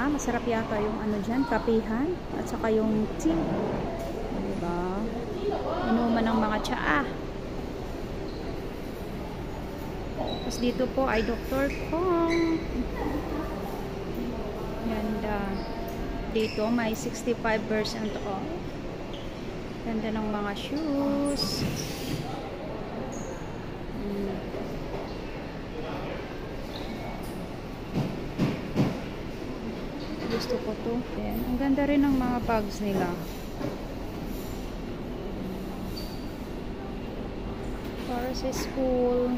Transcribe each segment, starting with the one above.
yata. Masarap yata yung ano dyan, kapihan. At saka yung tea. Diba? Inuman ng mga tsaa. Tapos dito po ay Dr. Kong. Ganda. Dito may 65% off. Ganda ng mga shoes. Gusto ko to. Ayan. Ang ganda rin ng mga bags nila. Para sa school.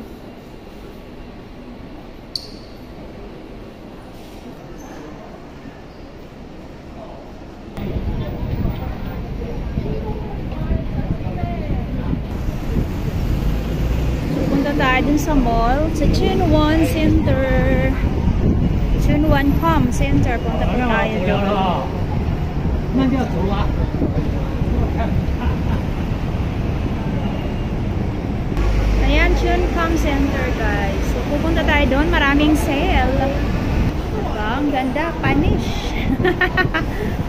Punta tayo dun sa mall. Sa Chunwon Center. Chunwon Com Center. Punta po tayo doon. Ayan, Chuncom Center, guys. So, pupunta tayo doon. Maraming sale. Diba? Ang ganda. Panish.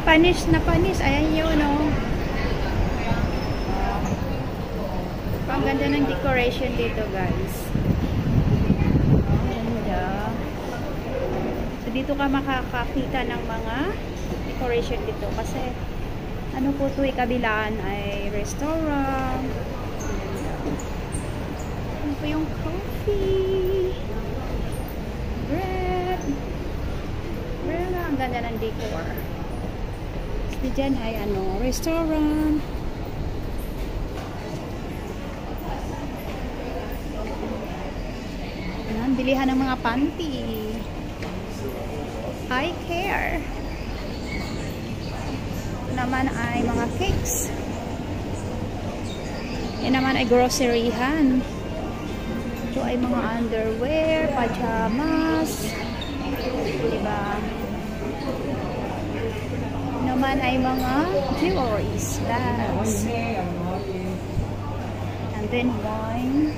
Panish na panish. Ayan yun, no? Ang ganda ng decoration dito, guys. So, dito ka makakakita ng mga decoration dito. Kasi, ano po ito, kabilaan ay restaurant. Ano po yung coffee. Bread. Bread na. Ang ganda ng decor. So, dyan ay ano, restaurant. Ayan, bilihan ng mga panty. Eye care. Naman ay mga cakes. Yan naman ay groceryhan. Ito ay mga underwear, pajamas. Diba? Naman ay mga jewelries, bags. And then wine.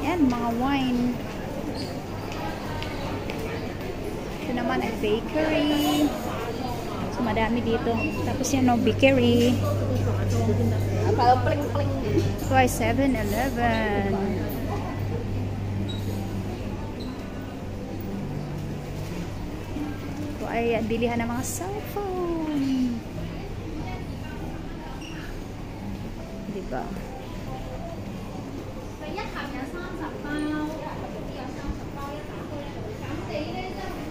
Yan, mga wine. Ito naman ay bakery. So, madami dito. Tapos yan, no, bakery. Ito ay 7-Eleven. Ito ay bilihan ng mga cellphone. Diba?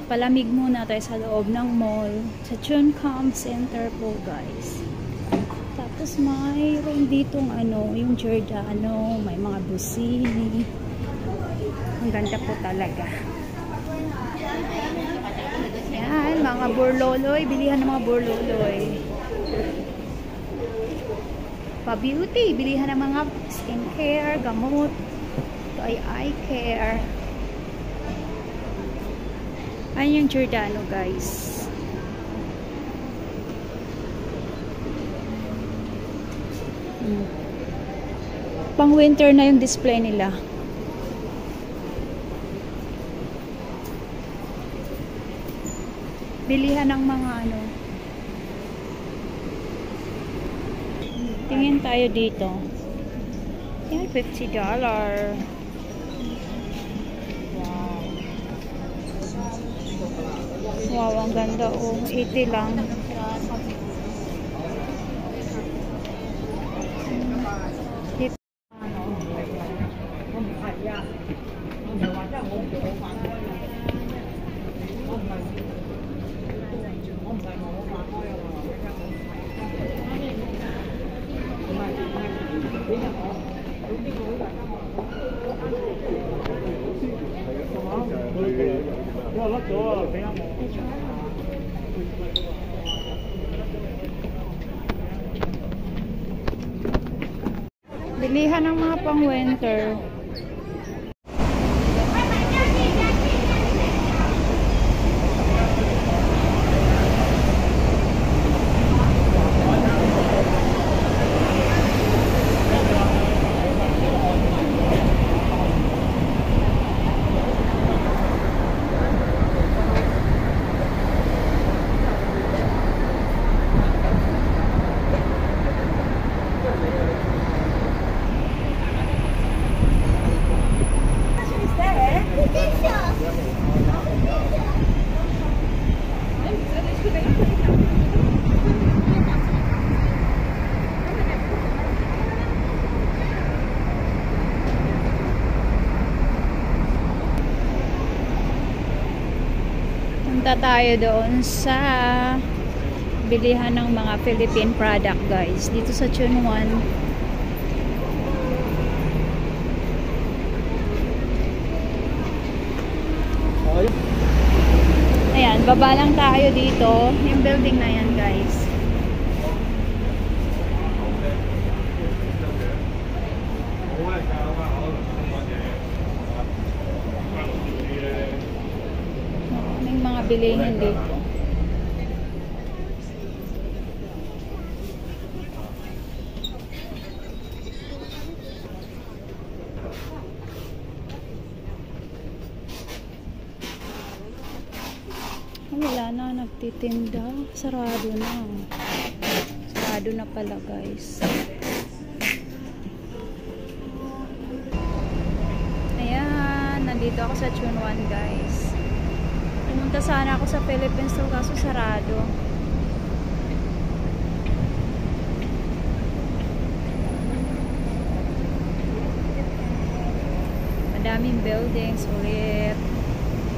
Palamig muna tayo sa loob ng mall. Sa Chuncom Center po, guys. Tapos mayroon ditong ano, yung Giordano, may mga busini. Ang ganda po talaga. Yan, mga burloloy. Bilihan ng mga burloloy. Pa-beauty. Bilihan ng mga skincare, gamot. Ito ay eye care. Ayan yung Giordano, guys. Pang winter na yung display nila. Bilihan ng mga ano. Tingin tayo dito. Yan, $50. Wow, ang ganda. Oh, 80 lang. Bilihan ng mga pang winter. Punta tayo doon sa bilihan ng mga Philippine product, guys. Dito sa Chunwan. Ayan, baba lang tayo dito. Yung building na yan, guys. May mga bilihan dito. Wala na, nagtitinda. Sarado na. Sarado na pala, guys. Ayan, nandito ako sa Chunwan, guys. Pumunta sana ako sa Philippines, so kaso sarado. Madaming buildings ulit.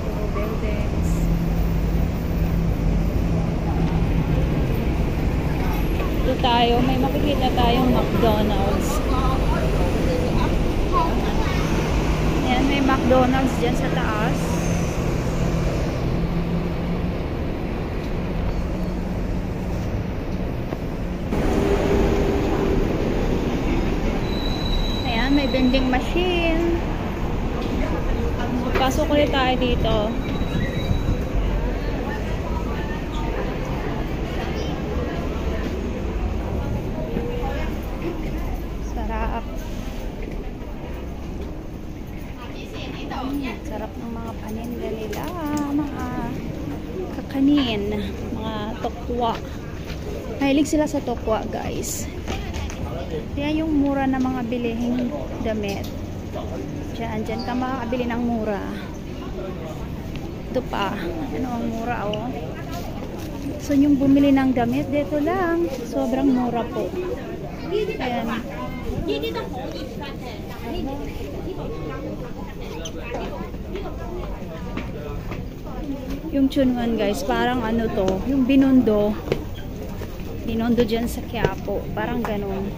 Puro buildings. Dito tayo, may makikita tayong McDonald's. Ayan, may McDonald's dyan sa taas. Ayan, may vending machine. Pasok ulit tayo dito. Sarap. Sarap ng mga paninda nila. Mga kakanin. Mga tokwa. Mahilig sila sa tokwa, guys. Kaya yung mura na mga bilihing damit. Diyan ka makakabili ng mura. Ito pa. Ano ang mura, oh. So, yung bumili ng damit, dito lang. Sobrang mura po. Ayan. Yung Chunwan, guys, parang ano to, yung Binondo dyan sa Quiapo, parang ganun.